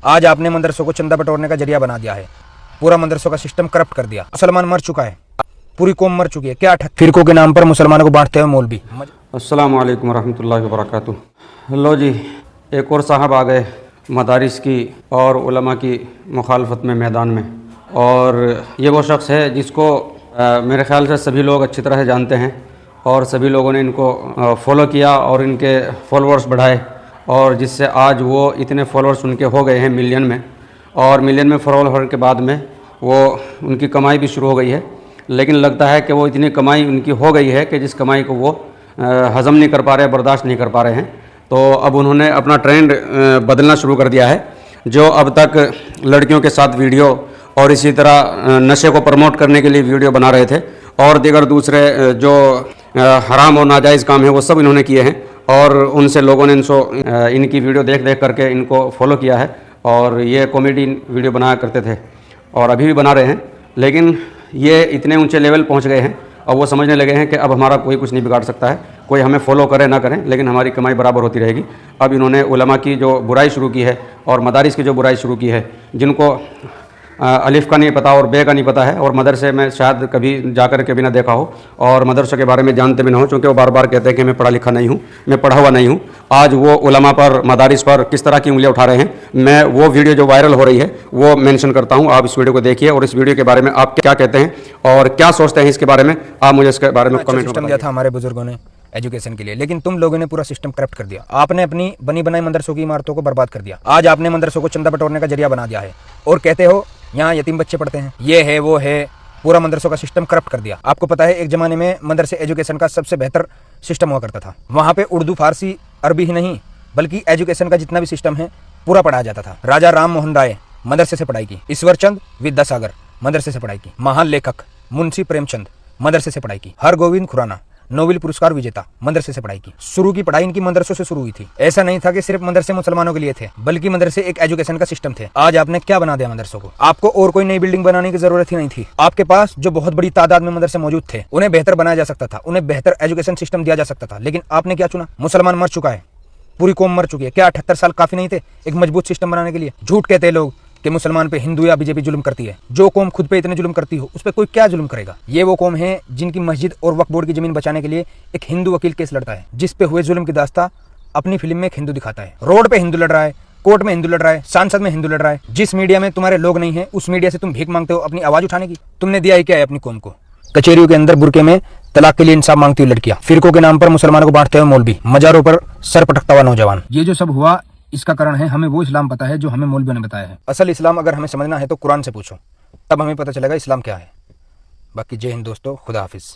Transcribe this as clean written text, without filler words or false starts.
आज आपने मदरसों को चंदा बटोरने का जरिया बना दिया है। पूरा मदरसों का सिस्टम करप्ट कर दिया। मुसलमान मर चुका है, पूरी कौम मर चुकी है। क्या फिरकों के नाम पर मुसलमानों को बांटते हुए मौलवी। अस्सलाम वालेकुम वरहमतुल्लाहि वबरकातुहू। लो जी, एक और साहब आ गए मदारिस की और उलमा की मुखालफत में मैदान में। और ये वो शख्स है जिसको मेरे ख़्याल से सभी लोग अच्छी तरह से जानते हैं और सभी लोगों ने इनको फॉलो किया और इनके फॉलोअर्स बढ़ाए, और जिससे आज वो इतने फॉलोअर्स उनके हो गए हैं मिलियन में। और मिलियन में फॉलोअर के बाद में वो उनकी कमाई भी शुरू हो गई है। लेकिन लगता है कि वो इतनी कमाई उनकी हो गई है कि जिस कमाई को वो हज़म नहीं कर पा रहे, बर्दाश्त नहीं कर पा रहे हैं। तो अब उन्होंने अपना ट्रेंड बदलना शुरू कर दिया है। जो अब तक लड़कियों के साथ वीडियो और इसी तरह नशे को प्रमोट करने के लिए वीडियो बना रहे थे और दीगर दूसरे जो हराम और नाजायज़ काम है वो सब इन्होंने किए हैं। और उनसे लोगों ने इनकी वीडियो देख देख करके इनको फॉलो किया है और ये कॉमेडी वीडियो बनाया करते थे और अभी भी बना रहे हैं। लेकिन ये इतने ऊंचे लेवल पहुंच गए हैं और वो समझने लगे हैं कि अब हमारा कोई कुछ नहीं बिगाड़ सकता है, कोई हमें फॉलो करे ना करें, लेकिन हमारी कमाई बराबर होती रहेगी। अब इन्होंने उलमा की जो बुराई शुरू की है और मदारिस की जो बुराई शुरू की है, जिनको अलिफ़ का नहीं पता और बे का नहीं पता है और मदरसे में शायद कभी जाकर के भी ना देखा हो और मदरसे के बारे में जानते भी ना हो, क्योंकि वो बार बार कहते हैं कि मैं पढ़ा लिखा नहीं हूँ, मैं पढ़ा हुआ नहीं हूँ। आज वो उलमा पर, मदारिस पर किस तरह की उंगलियाँ उठा रहे हैं, मैं वो वीडियो जो वायरल हो रही है वो मेंशन करता हूँ। आप इस वीडियो को देखिए और इस वीडियो के बारे में आप क्या कहते हैं और क्या सोचते हैं इसके बारे में, आप मुझे इसके बारे में कमेंट सिस्टम दिया था हमारे बुजुर्गों ने एजुकेशन के लिए, लेकिन तुम लोगों ने पूरा सिस्टम करप्ट कर दिया। आपने अपनी बनी बनाई मदरसों की इमारतों को बर्बाद कर दिया। आज आपने मदरसों को चंदा बटोरने का जरिया बना दिया है और कहते हो यहाँ यतीम बच्चे पढ़ते हैं, ये है वो है। पूरा मदरसों का सिस्टम करप्ट कर दिया। आपको पता है एक जमाने में मदरसे एजुकेशन का सबसे बेहतर सिस्टम हुआ करता था। वहाँ पे उर्दू, फारसी, अरबी ही नहीं बल्कि एजुकेशन का जितना भी सिस्टम है पूरा पढ़ाया जाता था। राजा राम मोहन राय मदरसे से पढ़ाई की, ईश्वर चंद विद्यासागर मदरसे से पढ़ाई की, महान लेखक मुंशी प्रेमचंद मदरसे से पढ़ाई की, हरगोविंद खुराना नोबेल पुरस्कार विजेता मदरसे से पढ़ाई की। शुरू की पढ़ाई इनकी मदरसों से शुरू हुई थी। ऐसा नहीं था कि सिर्फ मदरसे मुसलमानों के लिए थे, बल्कि मदरसे एक एजुकेशन का सिस्टम थे। आज आपने क्या बना दिया मदरसों को। आपको और कोई नई बिल्डिंग बनाने की जरूरत ही नहीं थी। आपके पास जो बहुत बड़ी तादाद में मदरसे मौजूद थे उन्हें बेहतर बनाया जा सकता था, उन्हें बेहतर एजुकेशन सिस्टम दिया जा सकता था। लेकिन आपने क्या चुना। मुसलमान मर चुका है, पूरी कौम मर चुकी है। क्या 78 साल काफी नहीं थे एक मजबूत सिस्टम बनाने के लिए। झूठ कहते हैं लोग कि मुसलमान पे हिंदू या बीजेपी जुल्म करती है। जो कौम खुद पे इतने जुल्म करती हो उस पे कोई क्या जुल्म करेगा। ये वो कौम है जिनकी मस्जिद और वक्फ बोर्ड की जमीन बचाने के लिए एक हिंदू वकील केस लड़ता है, जिस पे हुए जुल्म की दास्तां अपनी फिल्म में एक हिंदू दिखाता है। रोड पे हिंदू लड़ रहा है, कोर्ट में हिंदू लड़ रहा है, सांसद में हिंदू लड़ रहा है। जिस मीडिया में तुम्हारे लोग नहीं है उस मीडिया से तुम भीख मांगते हो अपनी आवाज उठाने की। तुमने दिया ही क्या है अपनी कौम को। कचेरियों के अंदर बुरके में तलाक के लिए इंसाफ मांगती हुई लड़कियां, फिरकों के नाम पर मुसलमानों को बांटते हुए मौलवी, मजारों पर सर पटकता हुआ नौजवान। ये जो सब हुआ इसका कारण है हमें वो इस्लाम पता है जो हमें मौलवियों ने बताया है। असल इस्लाम अगर हमें समझना है तो कुरान से पूछो, तब हमें पता चलेगा इस्लाम क्या है। बाकी जय हिंद दोस्तों, खुदा हाफिज।